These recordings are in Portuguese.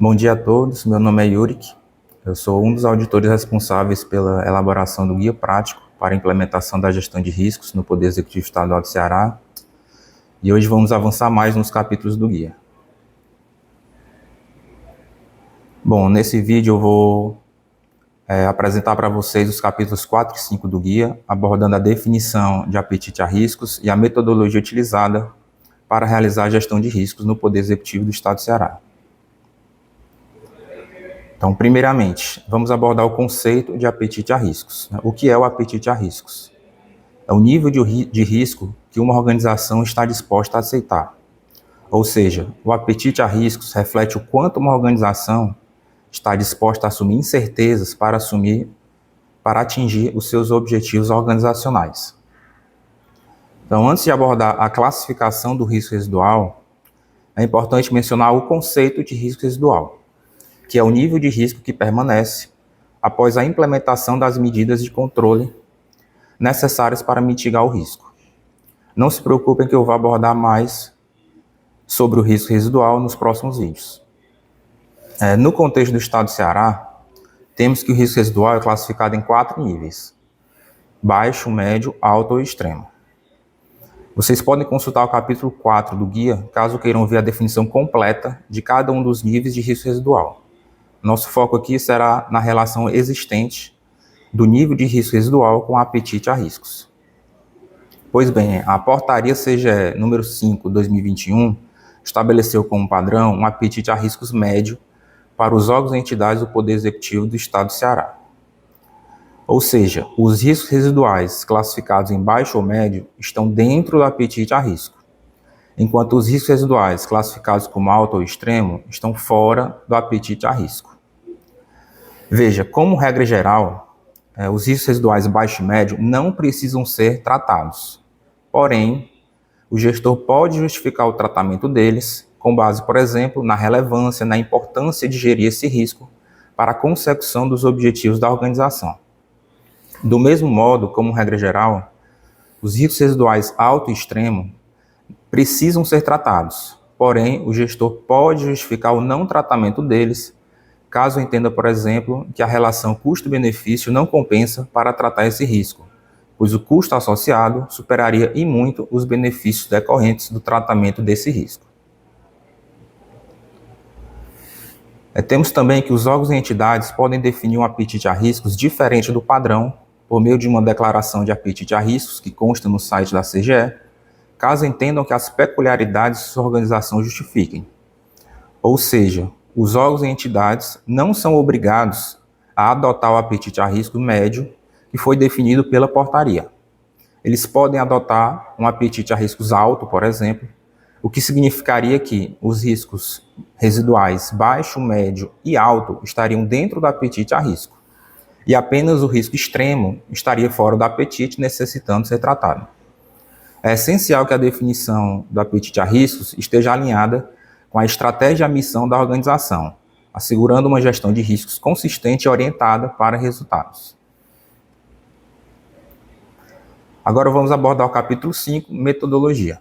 Bom dia a todos, meu nome é Yurik, eu sou um dos auditores responsáveis pela elaboração do Guia Prático para a implementação da gestão de riscos no Poder Executivo Estadual do Ceará, e hoje vamos avançar mais nos capítulos do guia. Bom, nesse vídeo eu vou apresentar para vocês os capítulos 4 e 5 do guia, abordando a definição de apetite a riscos e a metodologia utilizada para realizar a gestão de riscos no Poder Executivo do Estado do Ceará. Então, primeiramente, vamos abordar o conceito de apetite a riscos. O que é o apetite a riscos? É o nível de risco que uma organização está disposta a aceitar. Ou seja, o apetite a riscos reflete o quanto uma organização está disposta a assumir incertezas para atingir os seus objetivos organizacionais. Então, antes de abordar a classificação do risco residual, é importante mencionar o conceito de risco residual, que é o nível de risco que permanece após a implementação das medidas de controle necessárias para mitigar o risco. Não se preocupem que eu vou abordar mais sobre o risco residual nos próximos vídeos. No contexto do Estado do Ceará, temos que o risco residual é classificado em 4 níveis: baixo, médio, alto ou extremo. Vocês podem consultar o capítulo 4 do guia, caso queiram ver a definição completa de cada um dos níveis de risco residual. Nosso foco aqui será na relação existente do nível de risco residual com o apetite a riscos. Pois bem, a Portaria CGE número 5/2021 estabeleceu como padrão um apetite a riscos médio para os órgãos e entidades do Poder Executivo do Estado do Ceará. Ou seja, os riscos residuais classificados em baixo ou médio estão dentro do apetite a risco, enquanto os riscos residuais classificados como alto ou extremo estão fora do apetite a risco. Veja, como regra geral, os riscos residuais baixo e médio não precisam ser tratados. Porém, o gestor pode justificar o tratamento deles com base, por exemplo, na relevância, na importância de gerir esse risco para a consecução dos objetivos da organização. Do mesmo modo, como regra geral, os riscos residuais alto e extremo precisam ser tratados. Porém, o gestor pode justificar o não tratamento deles caso entenda, por exemplo, que a relação custo-benefício não compensa para tratar esse risco, pois o custo associado superaria e muito os benefícios decorrentes do tratamento desse risco. Temos também que os órgãos e entidades podem definir um apetite a riscos diferente do padrão por meio de uma declaração de apetite a riscos que consta no site da CGE, caso entendam que as peculiaridades de sua organização justifiquem. Ou seja, os órgãos e entidades não são obrigados a adotar o apetite a risco médio que foi definido pela portaria. Eles podem adotar um apetite a riscos alto, por exemplo, o que significaria que os riscos residuais baixo, médio e alto estariam dentro do apetite a risco, e apenas o risco extremo estaria fora do apetite, necessitando ser tratado. É essencial que a definição do apetite a riscos esteja alinhada com a estratégia e a missão da organização, assegurando uma gestão de riscos consistente e orientada para resultados. Agora vamos abordar o capítulo 5, metodologia.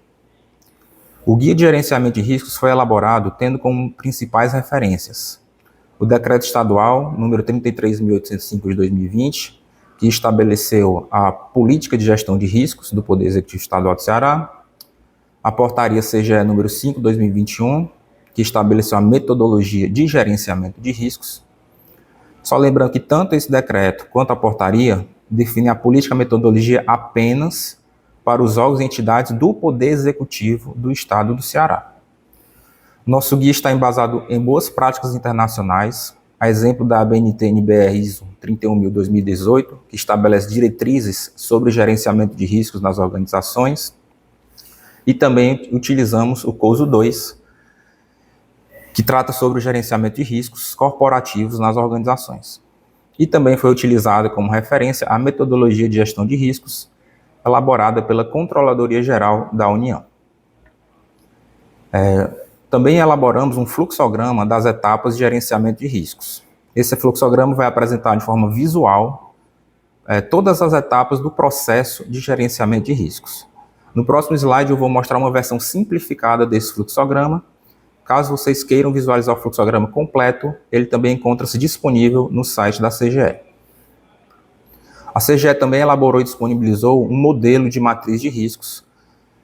O Guia de Gerenciamento de Riscos foi elaborado tendo como principais referências o Decreto Estadual número 33.805 de 2020, que estabeleceu a Política de Gestão de Riscos do Poder Executivo Estadual do Ceará, a Portaria CGE número 5/2021, que estabeleceu a metodologia de gerenciamento de riscos. Só lembrando que tanto esse decreto quanto a portaria definem a política e metodologia apenas para os órgãos e entidades do Poder Executivo do Estado do Ceará. Nosso guia está embasado em boas práticas internacionais, a exemplo da ABNT-NBR ISO 31000/2018, que estabelece diretrizes sobre gerenciamento de riscos nas organizações, e também utilizamos o COSO 2, que trata sobre o gerenciamento de riscos corporativos nas organizações. E também foi utilizada como referência a metodologia de gestão de riscos elaborada pela Controladoria Geral da União. Também elaboramos um fluxograma das etapas de gerenciamento de riscos. Esse fluxograma vai apresentar de forma visual todas as etapas do processo de gerenciamento de riscos. No próximo slide eu vou mostrar uma versão simplificada desse fluxograma, Caso vocês queiram visualizar o fluxograma completo, ele também encontra-se disponível no site da CGE. A CGE também elaborou e disponibilizou um modelo de matriz de riscos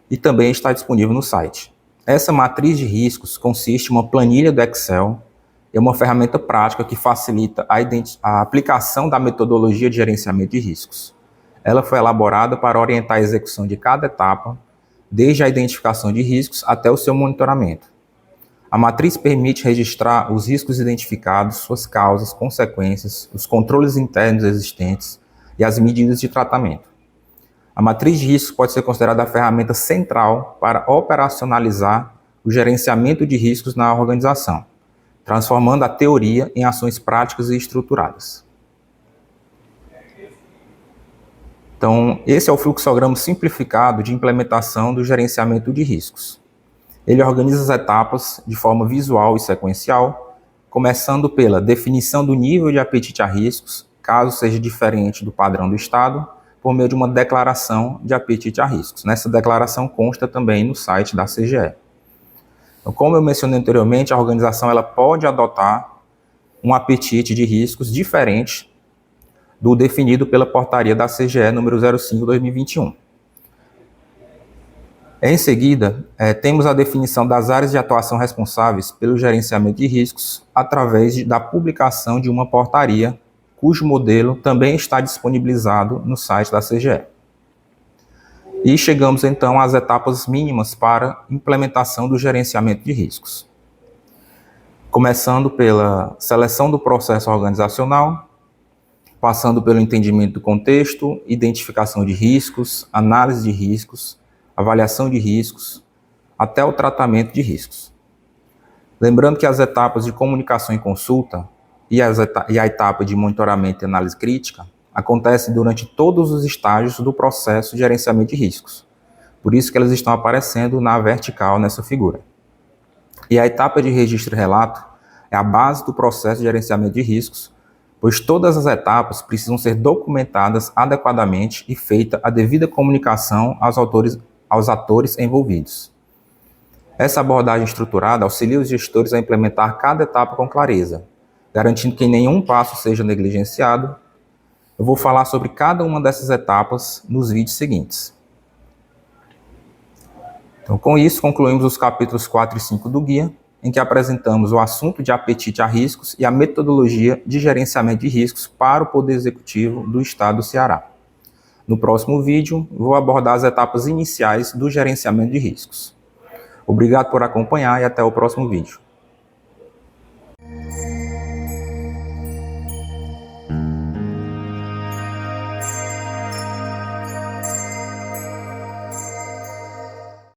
e também está disponível no site. Essa matriz de riscos consiste em uma planilha do Excel. É uma ferramenta prática que facilita a aplicação da metodologia de gerenciamento de riscos. Ela foi elaborada para orientar a execução de cada etapa, desde a identificação de riscos até o seu monitoramento. A matriz permite registrar os riscos identificados, suas causas, consequências, os controles internos existentes e as medidas de tratamento. A matriz de riscos pode ser considerada a ferramenta central para operacionalizar o gerenciamento de riscos na organização, transformando a teoria em ações práticas e estruturadas. Então, esse é o fluxograma simplificado de implementação do gerenciamento de riscos. Ele organiza as etapas de forma visual e sequencial, começando pela definição do nível de apetite a riscos, caso seja diferente do padrão do Estado, por meio de uma declaração de apetite a riscos. Nessa declaração consta também no site da CGE. Então, como eu mencionei anteriormente, a organização ela pode adotar um apetite de riscos diferente do definido pela portaria da CGE número 05/2021. Em seguida, temos a definição das áreas de atuação responsáveis pelo gerenciamento de riscos através da publicação de uma portaria, cujo modelo também está disponibilizado no site da CGE. E chegamos então às etapas mínimas para implementação do gerenciamento de riscos. Começando pela seleção do processo organizacional, passando pelo entendimento do contexto, identificação de riscos, análise de riscos, avaliação de riscos, até o tratamento de riscos. Lembrando que as etapas de comunicação e consulta e a etapa de monitoramento e análise crítica acontecem durante todos os estágios do processo de gerenciamento de riscos. Por isso que elas estão aparecendo na vertical nessa figura. E a etapa de registro e relato é a base do processo de gerenciamento de riscos, pois todas as etapas precisam ser documentadas adequadamente e feita a devida comunicação aos atores envolvidos. Essa abordagem estruturada auxilia os gestores a implementar cada etapa com clareza, garantindo que nenhum passo seja negligenciado. Eu vou falar sobre cada uma dessas etapas nos vídeos seguintes. Então, com isso, concluímos os capítulos 4 e 5 do guia, em que apresentamos o assunto de apetite a riscos e a metodologia de gerenciamento de riscos para o Poder Executivo do Estado do Ceará. No próximo vídeo, vou abordar as etapas iniciais do gerenciamento de riscos. Obrigado por acompanhar e até o próximo vídeo.